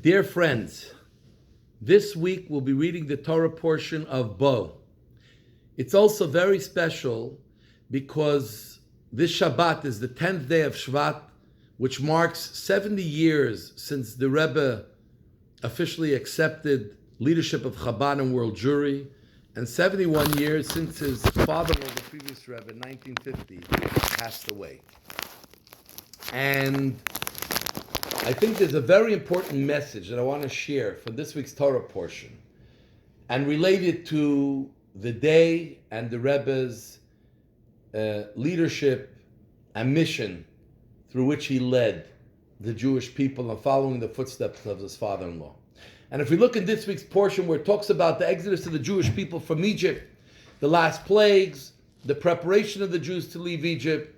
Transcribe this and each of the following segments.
Dear friends, this week we'll be reading the Torah portion of Bo. It's also very special because this Shabbat is the 10th day of Shvat, which marks 70 years since the Rebbe officially accepted leadership of Chabad and world Jewry, and 71 years since his father-in-law, the previous Rebbe, in 1950, passed away. And I think there's a very important message that I want to share for this week's Torah portion and relate it to the day and the Rebbe's leadership and mission through which he led the Jewish people and following the footsteps of his father-in-law. And if we look in this week's portion where it talks about the exodus of the Jewish people from Egypt, the last plagues, the preparation of the Jews to leave Egypt,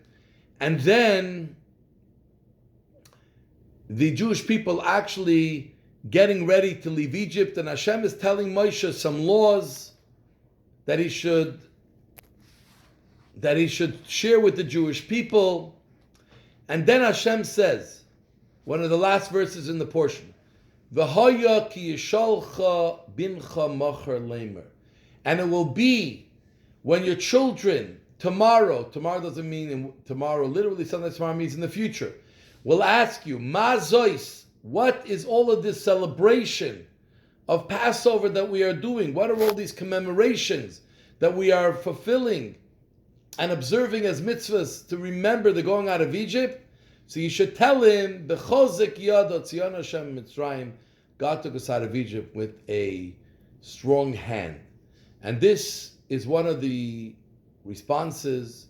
and then the Jewish people actually getting ready to leave Egypt, and Hashem is telling Moshe some laws that he should share with the Jewish people. And then Hashem says, one of the last verses in the portion, V'haya ki yishalcha bincha machar lemer. And it will be when your children tomorrow doesn't mean tomorrow literally, sometimes tomorrow means in the future, will ask you, Ma zois, what is all of this celebration of Passover that we are doing? What are all these commemorations that we are fulfilling and observing as mitzvahs to remember the going out of Egypt? So you should tell him, B'chozek yad otzion Hashem Mitzrayim, God took us out of Egypt with a strong hand. And this is one of the responses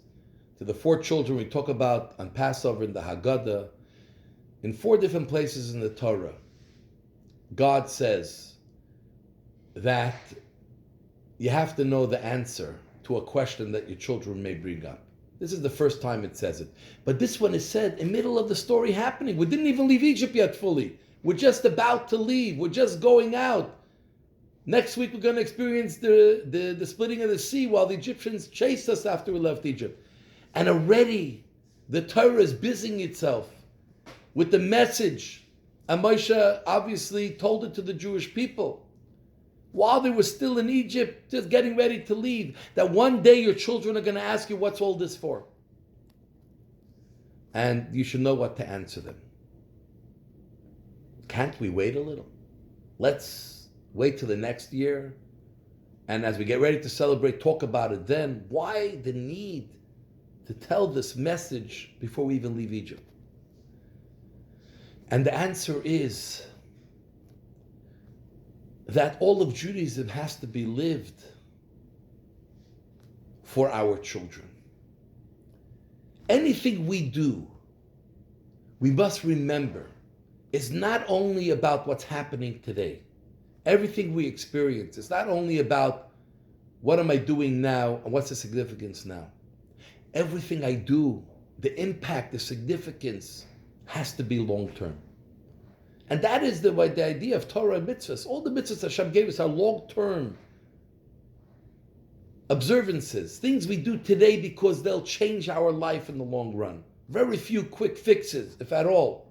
to the four children we talk about on Passover in the Haggadah. In four different places in the Torah, God says that you have to know the answer to a question that your children may bring up. This is the first time it says it. But this one is said in the middle of the story happening. We didn't even leave Egypt yet fully. We're just about to leave. We're just going out. Next week we're going to experience the splitting of the sea while the Egyptians chased us after we left Egypt. And already the Torah is busying itself with the message. And Moshe obviously told it to the Jewish people while they were still in Egypt, just getting ready to leave, that one day your children are going to ask you, what's all this for? And you should know what to answer them. Can't we wait a little? Let's wait till the next year. And as we get ready to celebrate, talk about it then. Why the need to tell this message before we even leave Egypt? And the answer is that all of Judaism has to be lived for our children. Anything we do, we must remember, is not only about what's happening today. Everything we experience is not only about what am I doing now and what's the significance now. Everything I do, the impact, the significance has to be long-term. And that is the idea of Torah and mitzvahs. All the mitzvahs Hashem gave us are long-term observances, things we do today because they'll change our life in the long run. Very few quick fixes, if at all.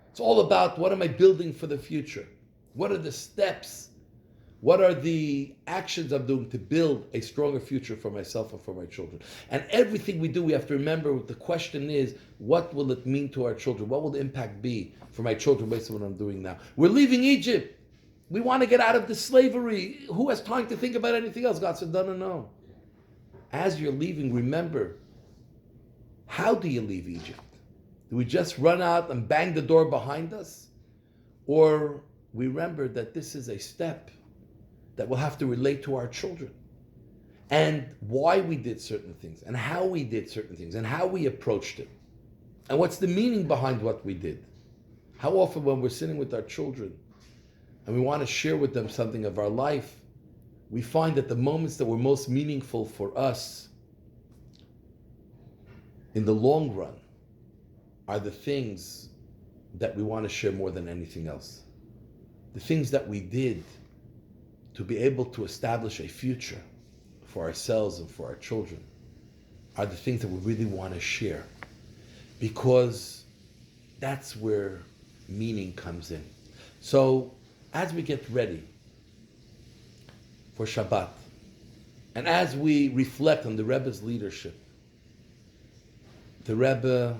It's all about what am I building for the future? What are the steps? What are the actions I'm doing to build a stronger future for myself and for my children? And everything we do, we have to remember the question is, what will it mean to our children? What will the impact be for my children based on what I'm doing now? We're leaving Egypt. We want to get out of the slavery. Who has time to think about anything else? God said, no. As you're leaving, remember, how do you leave Egypt? Do we just run out and bang the door behind us? Or we remember that this is a step that we'll have to relate to our children, and why we did certain things, and how we did certain things, and how we approached it, and what's the meaning behind what we did. How often when we're sitting with our children and we want to share with them something of our life, we find that the moments that were most meaningful for us in the long run are the things that we want to share more than anything else. The things that we did to be able to establish a future for ourselves and for our children are the things that we really want to share, because that's where meaning comes in. So, as we get ready for Shabbat, and as we reflect on the Rebbe's leadership, the Rebbe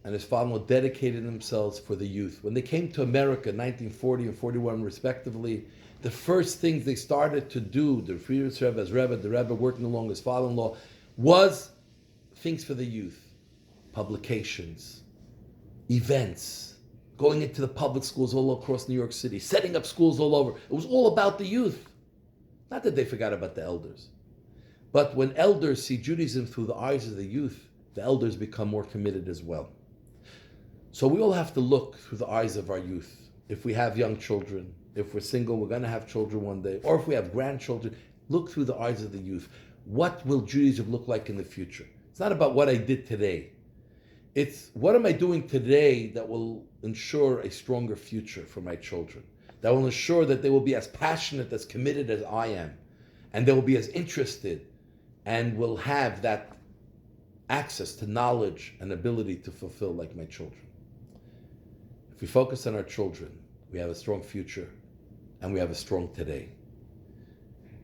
and his father dedicated themselves for the youth. When they came to America in 1940 and 41 respectively, the first things they started to do, the Friedrich Rebbe as Rebbe, the Rebbe working along his father-in-law, was things for the youth, publications, events, going into the public schools all across New York City, setting up schools all over. It was all about the youth. Not that they forgot about the elders. But when elders see Judaism through the eyes of the youth, the elders become more committed as well. So we all have to look through the eyes of our youth. If we have young children, if we're single, we're going to have children one day, or if we have grandchildren, look through the eyes of the youth. What will Judaism look like in the future? It's not about what I did today. It's what am I doing today that will ensure a stronger future for my children, that will ensure that they will be as passionate, as committed as I am, and they will be as interested and will have that access to knowledge and ability to fulfill like my children. If we focus on our children, we have a strong future and we have a strong today.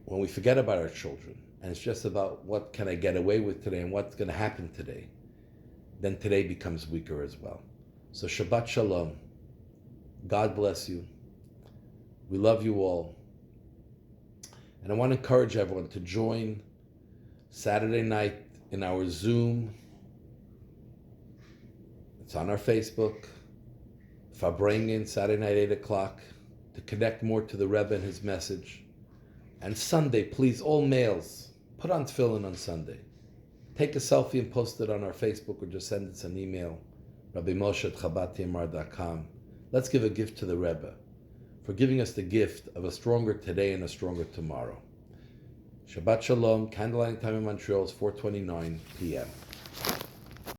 When we forget about our children and it's just about what can I get away with today and what's going to happen today, then today becomes weaker as well. So Shabbat Shalom. God bless you. We love you all. And I want to encourage everyone to join Saturday night in our Zoom. It's on our Facebook. Farbrengen, Saturday night, 8 o'clock, to connect more to the Rebbe and his message. And Sunday, please, all males, put on tefillin on Sunday. Take a selfie and post it on our Facebook or just send us an email, rabbimoshe@chabadtmr.com. Let's give a gift to the Rebbe for giving us the gift of a stronger today and a stronger tomorrow. Shabbat Shalom, candlelight time in Montreal is 4:29 p.m.